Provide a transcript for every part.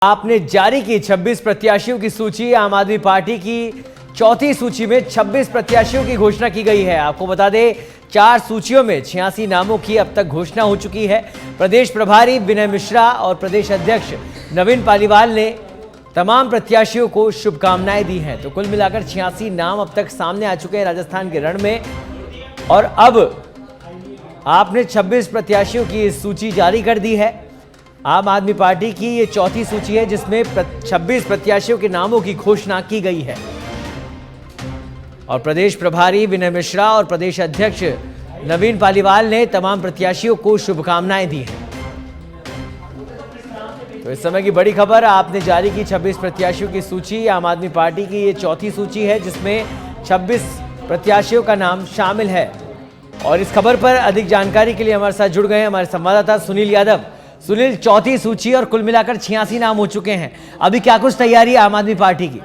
आपने जारी की 26 प्रत्याशियों की सूची। आम आदमी पार्टी की चौथी सूची में 26 प्रत्याशियों की घोषणा की गई है। आपको बता दें, 4 सूचियों में 86 नामों की अब तक घोषणा हो चुकी है। प्रदेश प्रभारी विनय मिश्रा और प्रदेश अध्यक्ष नवीन पालीवाल ने तमाम प्रत्याशियों को शुभकामनाएं दी हैं। तो कुल मिलाकर 86 नाम अब तक सामने आ चुके हैं राजस्थान के रण में। और अब आपने 26 प्रत्याशियों की सूची जारी कर दी है। आम आदमी पार्टी की ये चौथी सूची है जिसमें 26 प्रत्याशियों के नामों की घोषणा की गई है। और प्रदेश प्रभारी विनय मिश्रा और प्रदेश अध्यक्ष नवीन पालीवाल ने तमाम प्रत्याशियों को शुभकामनाएं दी हैं। तो इस समय की बड़ी खबर, आपने जारी की 26 प्रत्याशियों की सूची। आम आदमी पार्टी की ये चौथी सूची है जिसमें 26 प्रत्याशियों का नाम शामिल है। और इस खबर पर अधिक जानकारी के लिए हमारे साथ जुड़ गए हमारे संवाददाता सुनील यादव। सुनील, चौथी सूची और कुल मिलाकर 86 नाम हो चुके हैं, अभी क्या कुछ तैयारी है आम आदमी पार्टी की?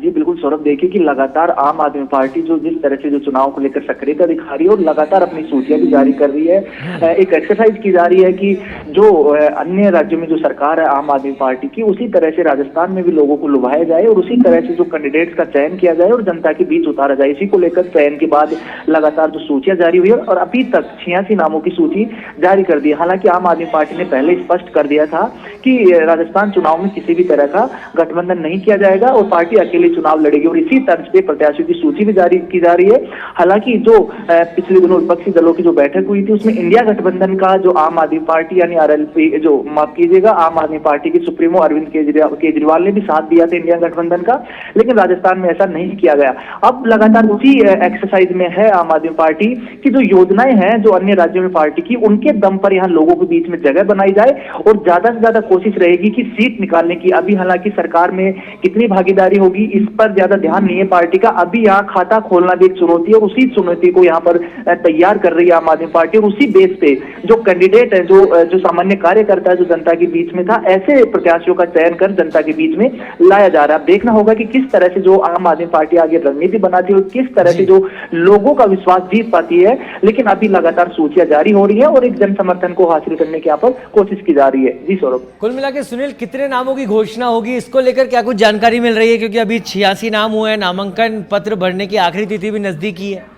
जी बिल्कुल सौरभ, देखिए कि लगातार आम आदमी पार्टी जो जिस तरह से जो चुनाव को लेकर सक्रियता दिखा रही है और लगातार अपनी सूचियां भी जारी कर रही है। एक एक्सरसाइज की जा रही है कि जो अन्य राज्यों में जो सरकार है आम आदमी पार्टी की, उसी तरह से राजस्थान में भी लोगों को लुभाया जाए और उसी तरह से जो कैंडिडेट्स का चयन किया जाए और जनता के बीच उतारा जाए। इसी को लेकर चयन के बाद लगातार जो सूचियां जारी हुई है और अभी तक 86 नामों की सूची जारी कर दी। हालांकि आम आदमी पार्टी ने पहले स्पष्ट कर दिया था कि राजस्थान चुनाव में किसी भी तरह का गठबंधन नहीं किया जाएगा और पार्टी अकेले चुनाव लड़ेगी। और इसी तर्ज पे प्रत्याशियों की सूची भी जारी की जा रही है। हालांकि जो पिछले दिनों विपक्षी दलों की जो बैठक हुई थी उसमें इंडिया गठबंधन का जो आम आदमी पार्टी यानी आरएलपी जो माफ कीजिएगा आम आदमी पार्टी के सुप्रीमो अरविंद केजरीवाल ने भी साथ दिया था इंडिया गठबंधन का, लेकिन राजस्थान में ऐसा नहीं किया गया। अब लगातार उसी एक्सरसाइज में है आम आदमी पार्टी की जो योजनाएं हैं जो अन्य राज्यों में पार्टी की, उनके दम पर यहाँ लोगों के बीच में जगह बनाई जाए और ज्यादा से ज्यादा कोशिश रहेगी कि सीट निकालने की। अभी हालांकि सरकार में कितनी भागीदारी होगी इस पर ज्यादा ध्यान नहीं है पार्टी का। अभी यहाँ खाता खोलना भी एक चुनौती है और उसी चुनौती को यहाँ पर तैयार कर रही है आम आदमी पार्टी। और उसी बेस पे जो कैंडिडेट है जो सामान्य कार्यकर्ता है जो जनता के बीच में था, ऐसे प्रत्याशियों का चयन कर जनता के बीच में लाया जा रहा है। देखना होगा कि किस तरह से जो आम आदमी पार्टी आगे रणनीति बनाती है और किस तरह से जो लोगों का विश्वास जीत पाती है। लेकिन अभी लगातार सूचियां जारी हो रही है और एक जन समर्थन को हासिल करने की यहाँ पर कोशिश की जा रही है। जी सौरभ, कुल मिलाकर सुनील, कितने नामों की घोषणा होगी, इसको लेकर क्या कुछ जानकारी मिल रही है? क्योंकि अभी 86 नाम हुए हैं, नामांकन पत्र भरने की आखिरी तिथि भी नजदीकी है।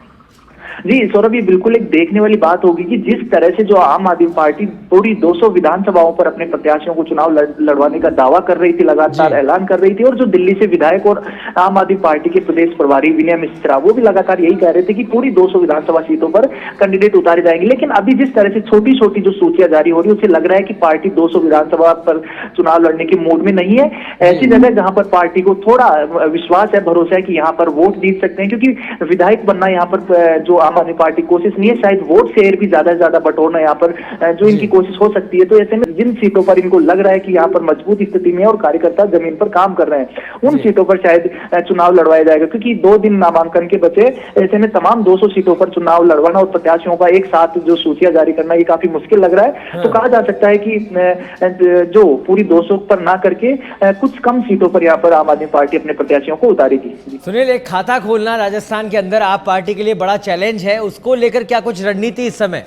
जी सौरभ, ये बिल्कुल एक देखने वाली बात होगी कि जिस तरह से जो आम आदमी पार्टी पूरी 200 विधानसभाओं पर अपने प्रत्याशियों को चुनाव लड़वाने का दावा कर रही थी, लगातार ऐलान कर रही थी। और जो दिल्ली से विधायक और आम आदमी पार्टी के प्रदेश प्रभारी विनय मिश्रा वो भी लगातार यही कह रहे थे कि पूरी 200 विधानसभा सीटों पर कैंडिडेट उतारे जाएंगे। लेकिन अभी जिस तरह से छोटी छोटी जो सूचियां जारी हो रही है उससे लग रहा है कि पार्टी 200 विधानसभा पर चुनाव लड़ने के मूड में नहीं है। ऐसी जगह जहां पर पार्टी को थोड़ा विश्वास है, भरोसा है कि यहाँ पर वोट जीत सकते हैं, क्योंकि विधायक बनना यहाँ पर जो आम आदमी पार्टी कोशिश नहीं है, शायद वोट शेयर भी ज्यादा से ज्यादा बटोरना यहाँ पर जो इनकी कोशिश हो सकती है। तो ऐसे में जिन सीटों पर इनको लग रहा है कि यहाँ पर मजबूत स्थिति में है और कार्यकर्ता जमीन पर काम कर रहे हैं, उन सीटों पर शायद चुनाव लड़वाया जाएगा। क्योंकि 2 दिन नामांकन के बचे, ऐसे में तमाम 200 सीटों पर चुनाव लड़वाना और प्रत्याशियों का एक साथ जो सूचियां जारी करना ये काफी मुश्किल लग रहा है। तो कहा जा सकता है कि जो पूरी 200 पर ना करके कुछ कम सीटों पर यहाँ पर आम आदमी पार्टी अपने प्रत्याशियों को उतारेगी। सुनील, एक खाता खोलना राजस्थान के अंदर आप पार्टी के लिए बड़ा चैलेंज है, उसको लेकर क्या कुछ रणनीति इस समय?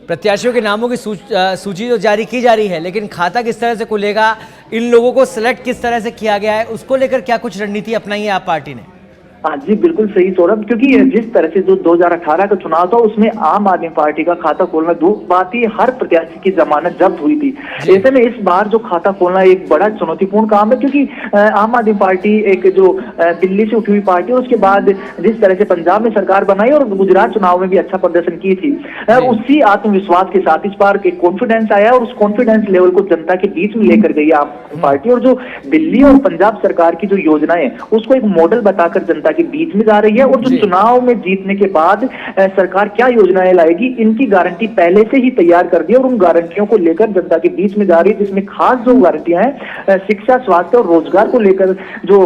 प्रत्याशियों के नामों की सूची तो जारी की जा रही है, लेकिन खाता किस तरह से खुलेगा, इन लोगों को सिलेक्ट किस तरह से किया गया है, उसको लेकर क्या कुछ रणनीति अपनाई है आप पार्टी ने? हाँ जी बिल्कुल सही सौरभ, क्योंकि जिस तरह से जो 2018 का चुनाव था उसमें आम आदमी पार्टी का खाता खोलना दूर बात ही, हर प्रत्याशी की जमानत जब्त हुई थी। ऐसे में इस बार जो खाता खोलना एक बड़ा चुनौतीपूर्ण काम है, क्योंकि आम आदमी पार्टी एक जो दिल्ली से उठी हुई पार्टी है, उसके बाद जिस तरह से पंजाब में सरकार बनाई और गुजरात चुनाव में भी अच्छा प्रदर्शन की थी, उसी आत्मविश्वास के साथ इस बार एक कॉन्फिडेंस आया और उस कॉन्फिडेंस लेवल को जनता के बीच में लेकर गई आम पार्टी। और जो दिल्ली और पंजाब सरकार की जो योजनाएं उसको एक मॉडल बताकर जनता के बीच में जा रही है। और जो चुनाव में जीतने के बाद सरकार क्या योजनाएं लाएगी इनकी गारंटी पहले से ही तैयार कर दी और उन गारंटियों को लेकर जनता के बीच में जा रही है, जिसमें खास जो गारंटियां हैं शिक्षा, स्वास्थ्य और रोजगार को लेकर जो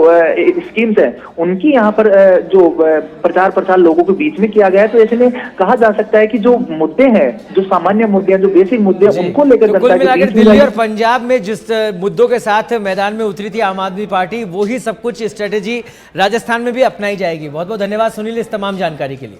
स्कीम्स हैं उनकी यहाँ पर जो प्रचार प्रसार लोगों के बीच में किया गया है। तो ऐसे में कहा जा सकता है कि जो मुद्दे हैं, जो सामान्य मुद्दे हैं, जो बेसिक मुद्दे हैं, उनको लेकर जनता के बीच में दिल्ली और पंजाब में जिस मुद्दों के साथ मैदान में उतरी थी आम आदमी पार्टी, वही सब कुछ स्ट्रेटेजी राजस्थान में भी अपनाई जाएगी। बहुत बहुत धन्यवाद सुनील इस तमाम जानकारी के लिए।